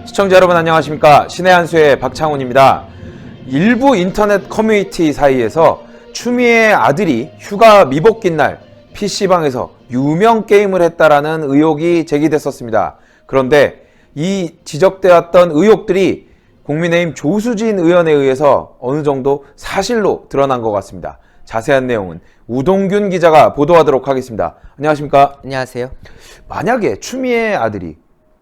시청자 여러분 안녕하십니까. 신의 한수의 박창훈입니다. 일부 인터넷 커뮤니티 사이에서 추미애 아들이 휴가 미복긴 날 PC방에서 유명 게임을 했다라는 의혹이 제기됐었습니다. 그런데 이 지적되었던 의혹들이 국민의힘 조수진 의원에 의해서 어느 정도 사실로 드러난 것 같습니다. 자세한 내용은 우동균 기자가 보도하도록 하겠습니다. 안녕하십니까? 안녕하세요. 만약에 추미애 아들이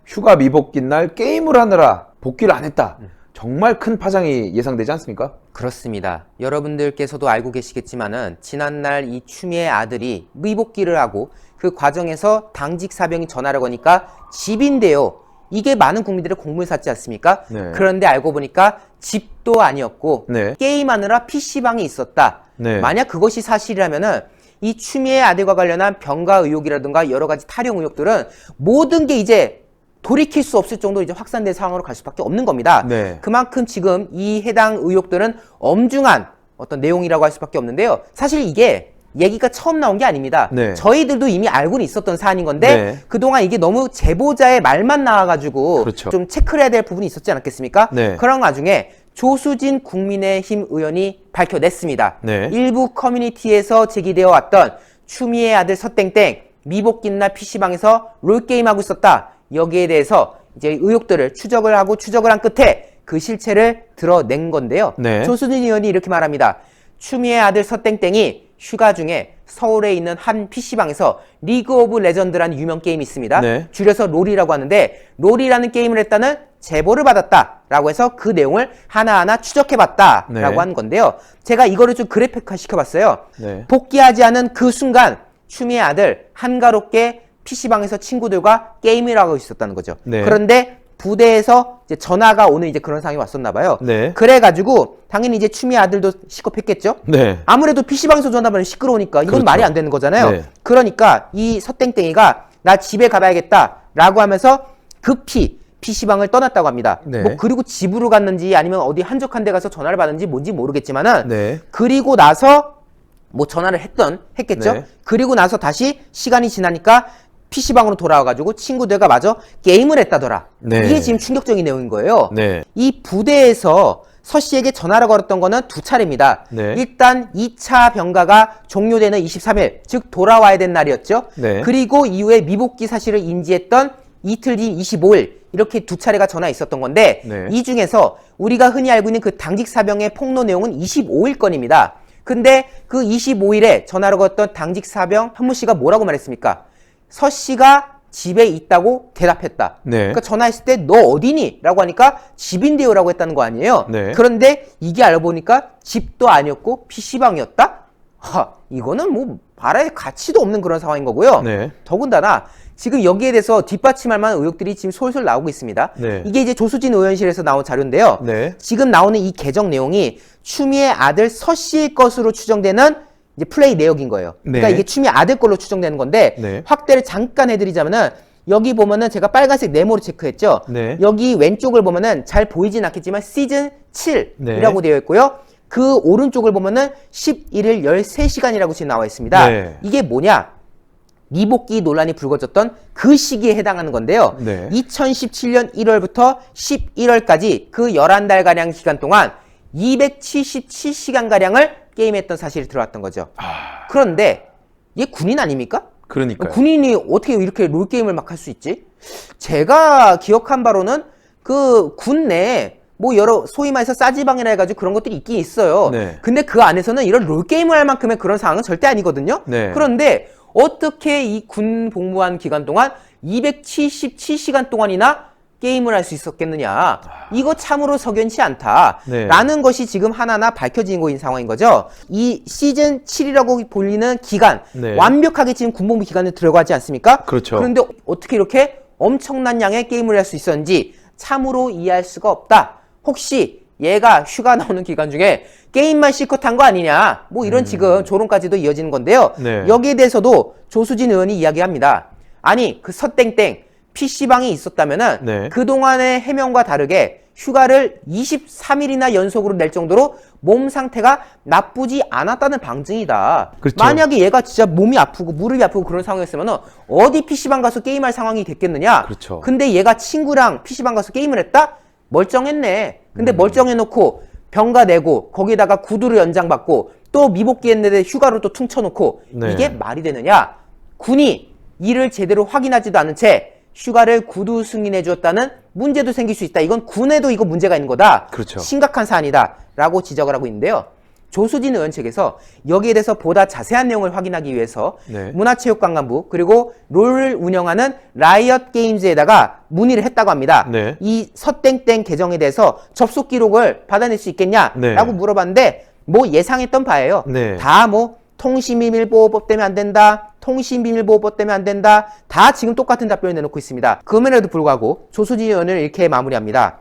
휴가 미복긴 날 게임을 하느라 복귀를 안 했다. 정말 큰 파장이 예상되지 않습니까? 그렇습니다. 여러분들께서도 알고 계시겠지만은 지난날 이 추미애 아들이 미복귀를 하고 그 과정에서 당직 사병이 전화를 거니까 집인데요. 이게 많은 국민들의 공분을 샀지 않습니까? 네. 그런데 알고 보니까 집도 아니었고 네. 게임하느라 PC방이 있었다. 네. 만약 그것이 사실이라면은 이 추미애 아들과 관련한 병가 의혹이라든가 여러 가지 탈용 의혹들은 모든 게 이제 돌이킬 수 없을 정도로 이제 확산된 상황으로 갈 수밖에 없는 겁니다. 네. 그만큼 지금 이 해당 의혹들은 엄중한 어떤 내용이라고 할 수밖에 없는데요. 사실 이게 얘기가 처음 나온 게 아닙니다. 네. 저희들도 이미 알고는 있었던 사안인 건데 네. 그동안 이게 너무 제보자의 말만 나와가지고 그렇죠. 좀 체크를 해야 될 부분이 있었지 않았겠습니까? 네. 그런 와중에 조수진 국민의힘 의원이 밝혀냈습니다. 네. 일부 커뮤니티에서 제기되어 왔던 추미애 아들 서땡땡 미복긴 날 PC방에서 롤게임하고 있었다. 여기에 대해서 이제 의혹들을 추적을 한 끝에 그 실체를 드러낸 건데요. 네. 조수진 의원이 이렇게 말합니다. 추미애 아들 서땡땡이 휴가 중에 서울에 있는 한 PC방에서 리그 오브 레전드라는 유명 게임이 있습니다. 네. 줄여서 롤이라고 하는데 롤이라는 게임을 했다는 제보를 받았다라고 해서 그 내용을 하나하나 추적해봤다라고 네. 하는 건데요. 제가 이거를 좀 그래픽화 시켜봤어요. 네. 복귀하지 않은 그 순간 추미애 아들 한가롭게 PC방에서 친구들과 게임을 하고 있었다는 거죠. 네. 그런데 부대에서 이제 전화가 오는 이제 그런 상황이 왔었나 봐요. 네. 그래가지고 당연히 이제 추미애 아들도 시겁했겠죠. 네. 아무래도 PC방에서 전화하면 시끄러우니까 이건 그렇죠. 말이 안 되는 거잖아요. 네. 그러니까 이 서땡땡이가 나 집에 가봐야겠다라고 하면서 급히 PC방을 떠났다고 합니다. 네. 뭐 그리고 집으로 갔는지 아니면 어디 한적한 데 가서 전화를 받는지 뭔지 모르겠지만은 네. 그리고 나서 뭐 전화를 했겠죠. 네. 그리고 나서 다시 시간이 지나니까 PC방으로 돌아와가지고 친구들과 마저 게임을 했다더라. 네. 이게 지금 충격적인 내용인 거예요. 네. 이 부대에서 서 씨에게 전화를 걸었던 거는 두 차례입니다. 네. 일단 2차 병가가 종료되는 23일, 즉 돌아와야 된 날이었죠. 네. 그리고 이후에 미복귀 사실을 인지했던 이틀 뒤 25일, 이렇게 두 차례가 전화 있었던 건데 네. 이 중에서 우리가 흔히 알고 있는 그 당직 사병의 폭로 내용은 25일 건입니다. 근데 그 25일에 전화를 걸었던 당직 사병 현무 씨가 뭐라고 말했습니까? 서 씨가 집에 있다고 대답했다. 네. 그러니까 전화했을 때 너 어디니? 라고 하니까 집인데요 라고 했다는 거 아니에요. 네. 그런데 이게 알고 보니까 집도 아니었고 PC방이었다? 이거는 뭐 말할 가치도 없는 그런 상황인 거고요. 네. 더군다나 지금 여기에 대해서 뒷받침할 만한 의혹들이 지금 솔솔 나오고 있습니다. 네. 이게 이제 조수진 의원실에서 나온 자료인데요. 네. 지금 나오는 이 계정 내용이 추미애 아들 서 씨의 것으로 추정되는 이제 플레이 내역인 거예요. 네. 그러니까 이게 추미애 아들 걸로 추정되는 건데 네. 확대를 잠깐 해드리자면은 여기 보면은 제가 빨간색 네모로 체크했죠. 네. 여기 왼쪽을 보면은 잘 보이진 않겠지만 시즌 7이라고 네. 되어 있고요. 그 오른쪽을 보면은 11일 13시간이라고 지금 나와 있습니다. 네. 이게 뭐냐? 미복귀 논란이 불거졌던 그 시기에 해당하는 건데요. 네. 2017년 1월부터 11월까지 그 11달가량 기간 동안 277시간가량을 게임했던 사실이 들어왔던 거죠. 그런데 얘 군인 아닙니까? 그러니까요. 군인이 어떻게 이렇게 롤게임을 막 할 수 있지? 제가 기억한 바로는 그 군 내에 뭐 여러 소위 말해서 싸지방이라 해가지고 그런 것들이 있긴 있어요. 네. 근데 그 안에서는 이런 롤게임을 할 만큼의 그런 상황은 절대 아니거든요. 네. 그런데 어떻게 이 군 복무한 기간 동안 277시간 동안이나 게임을 할 수 있었겠느냐. 이거 참으로 석연치 않다. 네. 라는 것이 지금 하나하나 밝혀지고 있는 상황인 거죠. 이 시즌 7이라고 불리는 기간, 네. 완벽하게 지금 군복무 기간에 들어가지 않습니까? 그렇죠. 그런데 어떻게 이렇게 엄청난 양의 게임을 할 수 있었는지 참으로 이해할 수가 없다. 혹시 얘가 휴가 나오는 기간 중에 게임만 실컷 한 거 아니냐. 뭐 이런 지금 조롱까지도 이어지는 건데요. 네. 여기에 대해서도 조수진 의원이 이야기합니다. 아니 그 서땡땡 PC방이 있었다면은 네. 그동안의 해명과 다르게 휴가를 23일이나 연속으로 낼 정도로 몸 상태가 나쁘지 않았다는 방증이다. 그렇죠. 만약에 얘가 진짜 몸이 아프고 무릎이 아프고 그런 상황이었으면 어디 PC방 가서 게임할 상황이 됐겠느냐? 그렇죠. 근데 얘가 친구랑 PC방 가서 게임을 했다? 멀쩡했네. 근데 멀쩡해놓고 병가 내고 거기다가 구두로 연장받고 또 미복귀 했는데 휴가로 또 퉁쳐놓고 네. 이게 말이 되느냐? 군이 이를 제대로 확인하지도 않은 채 휴가를 구두 승인해 주었다는 문제도 생길 수 있다. 이건 군에도 이거 문제가 있는 거다. 그렇죠. 심각한 사안이다. 라고 지적을 하고 있는데요. 조수진 의원 측에서 여기에 대해서 보다 자세한 내용을 확인하기 위해서 네. 문화체육관광부 그리고 롤을 운영하는 라이엇 게임즈에다가 문의를 했다고 합니다. 네. 이 서땡땡 계정에 대해서 접속 기록을 받아낼 수 있겠냐? 네. 라고 물어봤는데 뭐 예상했던 바예요. 네. 다 뭐 통신비밀보호법 때문에 안 된다. 통신비밀보호법 때문에 안 된다. 다 지금 똑같은 답변을 내놓고 있습니다. 그럼에도 불구하고 조수진 의원을 이렇게 마무리합니다.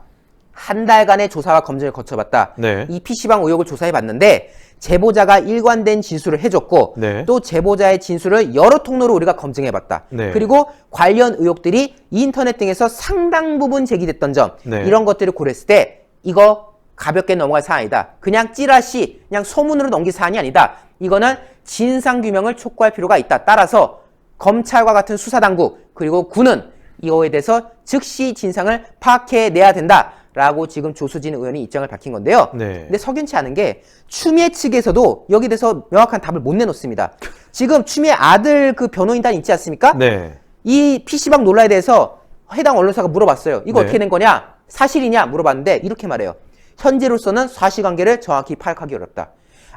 한 달간의 조사와 검증을 거쳐봤다. 네. 이 PC방 의혹을 조사해봤는데 제보자가 일관된 진술을 해줬고 네. 또 제보자의 진술을 여러 통로로 우리가 검증해봤다. 네. 그리고 관련 의혹들이 인터넷 등에서 상당 부분 제기됐던 점 네. 이런 것들을 고려했을 때 이거 가볍게 넘어갈 사안이다. 그냥 찌라시 그냥 소문으로 넘길 사안이 아니다. 이거는 진상규명을 촉구할 필요가 있다. 따라서 검찰과 같은 수사당국 그리고 군은 이거에 대해서 즉시 진상을 파악해내야 된다. 라고 지금 조수진 의원이 입장을 밝힌 건데요. 네. 근데 석연치 않은 게 추미애 측에서도 여기에 대해서 명확한 답을 못 내놓습니다. 지금 추미애 아들 그 변호인단 있지 않습니까? 네. 이 PC방 논란에 대해서 해당 언론사가 물어봤어요. 이거 네. 어떻게 된 거냐? 사실이냐? 물어봤는데 이렇게 말해요. 현재로서는 사실관계를 정확히 파악하기 어렵다.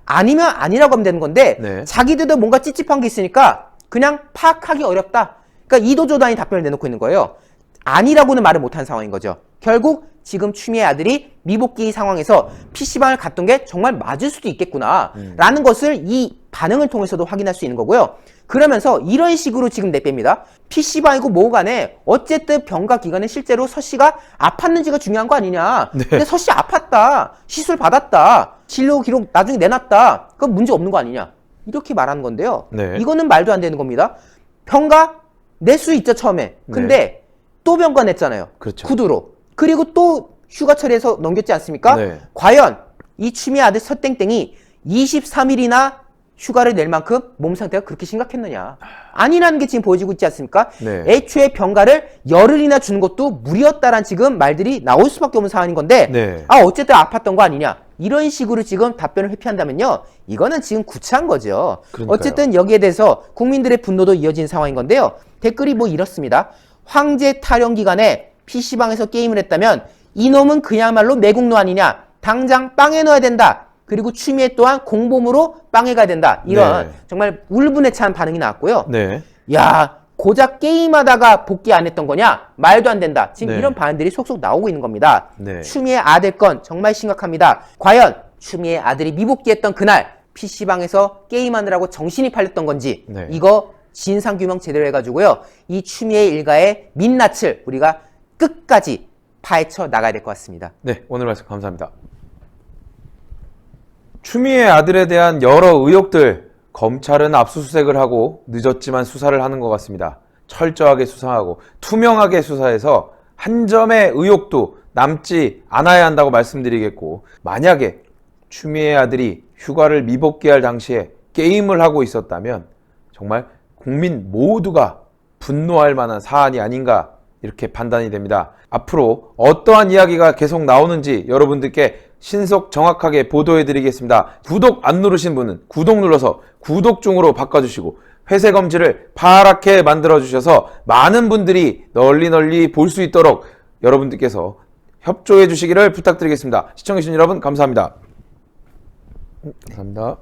아니면 아니라고 하면 되는 건데 네. 자기들도 뭔가 찝찝한 게 있으니까 그냥 파악하기 어렵다. 그러니까 이도저도 아닌 답변을 내놓고 있는 거예요. 아니라고는 말을 못한 상황인 거죠. 결국 지금 추미애 아들이 미복귀 상황에서 PC방을 갔던 게 정말 맞을 수도 있겠구나 라는 것을 이 반응을 통해서도 확인할 수 있는 거고요. 그러면서 이런 식으로 지금 내뺍니다. PC방이고 뭐고 간에 어쨌든 병가 기간에 실제로 서 씨가 아팠는지가 중요한 거 아니냐. 네. 근데 서 씨 아팠다. 시술 받았다. 진료 기록 나중에 내놨다. 그건 문제 없는 거 아니냐. 이렇게 말하는 건데요. 네. 이거는 말도 안 되는 겁니다. 병가 낼 수 있죠, 처음에. 근데 또 병가 냈잖아요. 그렇죠. 구두로. 그리고 또 휴가 처리해서 넘겼지 않습니까? 네. 과연 이 추미애 아들 서땡땡이 23일이나 휴가를 낼 만큼 몸 상태가 그렇게 심각했느냐. 아니라는 게 지금 보여지고 있지 않습니까? 네. 애초에 병가를 열흘이나 주는 것도 무리였다란 지금 말들이 나올 수밖에 없는 상황인 건데 네. 아 어쨌든 아팠던 거 아니냐. 이런 식으로 지금 답변을 회피한다면요. 이거는 지금 구차한 거죠. 그러니까요. 어쨌든 여기에 대해서 국민들의 분노도 이어진 상황인 건데요. 댓글이 뭐 이렇습니다. 황제 탈영 기간에 PC방에서 게임을 했다면 이놈은 그야말로 매국노 아니냐. 당장 빵에 넣어야 된다. 그리고 추미애 또한 공범으로 빵에 가야 된다. 이런 네. 정말 울분에 찬 반응이 나왔고요. 네. 야 고작 게임하다가 복귀 안 했던 거냐? 말도 안 된다. 지금 네. 이런 반응들이 속속 나오고 있는 겁니다. 네. 추미애 아들 건 정말 심각합니다. 과연 추미애 아들이 미복귀했던 그날 PC방에서 게임하느라고 정신이 팔렸던 건지 네. 이거 진상규명 제대로 해가지고요. 이 추미애 일가의 민낯을 우리가 끝까지 파헤쳐 나가야 될 것 같습니다. 네, 오늘 말씀 감사합니다. 추미애 아들에 대한 여러 의혹들 검찰은 압수수색을 하고 늦었지만 수사를 하는 것 같습니다. 철저하게 수사하고 투명하게 수사해서 한 점의 의혹도 남지 않아야 한다고 말씀드리겠고, 만약에 추미애 아들이 휴가를 미복귀할 당시에 게임을 하고 있었다면 정말 국민 모두가 분노할 만한 사안이 아닌가 이렇게 판단이 됩니다. 앞으로 어떠한 이야기가 계속 나오는지 여러분들께 신속 정확하게 보도해 드리겠습니다. 구독 안 누르신 분은 구독 눌러서 구독 중으로 바꿔주시고 회색 검지를 파랗게 만들어 주셔서 많은 분들이 널리 볼 수 있도록 여러분들께서 협조해 주시기를 부탁드리겠습니다. 시청해주신 여러분 감사합니다. 감사합니다.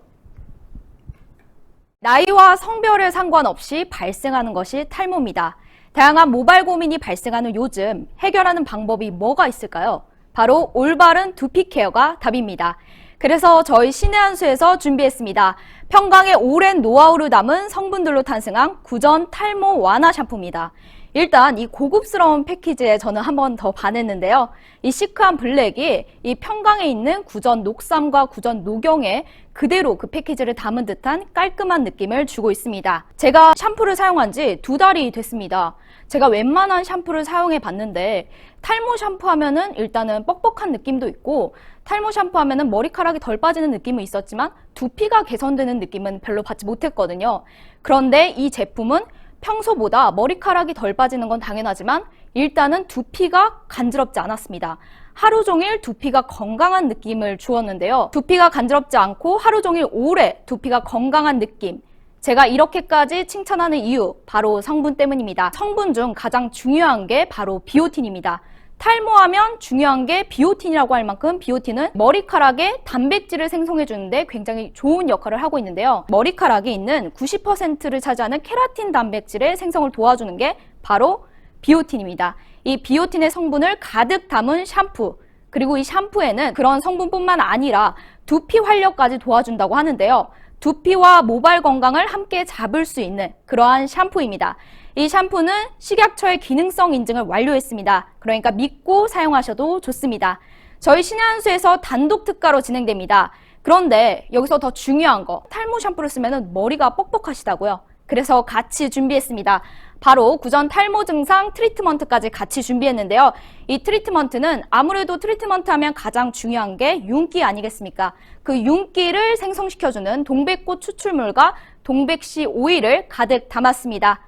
나이와 성별에 상관없이 발생하는 것이 탈모입니다. 다양한 모발 고민이 발생하는 요즘 해결하는 방법이 뭐가 있을까요? 바로 올바른 두피 케어가 답입니다. 그래서 저희 신의 한수에서 준비했습니다. 평강의 오랜 노하우를 담은 성분들로 탄생한 구전 탈모 완화 샴푸입니다. 일단 이 고급스러운 패키지에 저는 한 번 더 반했는데요. 이 시크한 블랙이 이 평강에 있는 구전 녹삼과 구전 녹영에 그대로 그 패키지를 담은 듯한 깔끔한 느낌을 주고 있습니다. 제가 샴푸를 사용한 지 2달이 됐습니다. 제가 웬만한 샴푸를 사용해 봤는데 탈모 샴푸 하면은 일단은 뻑뻑한 느낌도 있고 탈모 샴푸 하면은 머리카락이 덜 빠지는 느낌은 있었지만 두피가 개선되는 느낌은 별로 받지 못했거든요. 그런데 이 제품은 평소보다 머리카락이 덜 빠지는 건 당연하지만 일단은 두피가 간지럽지 않았습니다. 하루 종일 두피가 건강한 느낌을 주었는데요. 두피가 간지럽지 않고 하루 종일 오래 두피가 건강한 느낌. 제가 이렇게까지 칭찬하는 이유 바로 성분 때문입니다. 성분 중 가장 중요한 게 바로 비오틴입니다. 탈모하면 중요한 게 비오틴이라고 할 만큼 비오틴은 머리카락에 단백질을 생성해 주는데 굉장히 좋은 역할을 하고 있는데요. 머리카락에 있는 90%를 차지하는 케라틴 단백질의 생성을 도와주는 게 바로 비오틴입니다. 이 비오틴의 성분을 가득 담은 샴푸, 그리고 이 샴푸에는 그런 성분뿐만 아니라 두피 활력까지 도와준다고 하는데요. 두피와 모발 건강을 함께 잡을 수 있는 그러한 샴푸입니다. 이 샴푸는 식약처의 기능성 인증을 완료했습니다. 그러니까 믿고 사용하셔도 좋습니다. 저희 신의 한 수에서 단독 특가로 진행됩니다. 그런데 여기서 더 중요한 거, 탈모 샴푸를 쓰면 머리가 뻑뻑하시다고요. 그래서 같이 준비했습니다. 바로 구전 탈모 증상 트리트먼트까지 같이 준비했는데요. 이 트리트먼트는 아무래도 트리트먼트 하면 가장 중요한 게 윤기 아니겠습니까? 그 윤기를 생성시켜주는 동백꽃 추출물과 동백씨 오일을 가득 담았습니다.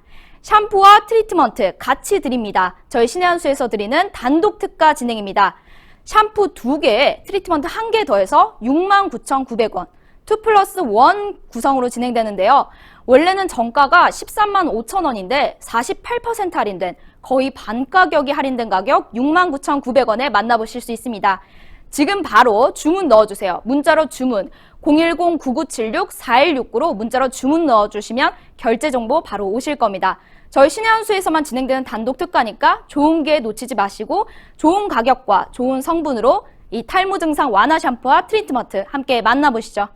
샴푸와 트리트먼트 같이 드립니다. 저희 신의 한 수에서 드리는 단독 특가 진행입니다. 샴푸 2개에 트리트먼트 1개 더해서 69,900원, 2+1 구성으로 진행되는데요. 원래는 정가가 13만 5천 원인데 48% 할인된 거의 반 가격이 할인된 가격 69,900원에 만나보실 수 있습니다. 지금 바로 주문 넣어주세요. 문자로 주문 010-9976-4169로 문자로 주문 넣어주시면 결제 정보 바로 오실 겁니다. 저희 신의 한 수에서만 진행되는 단독 특가니까 좋은 기회 놓치지 마시고 좋은 가격과 좋은 성분으로 이 탈모 증상 완화 샴푸와 트리트먼트 함께 만나보시죠.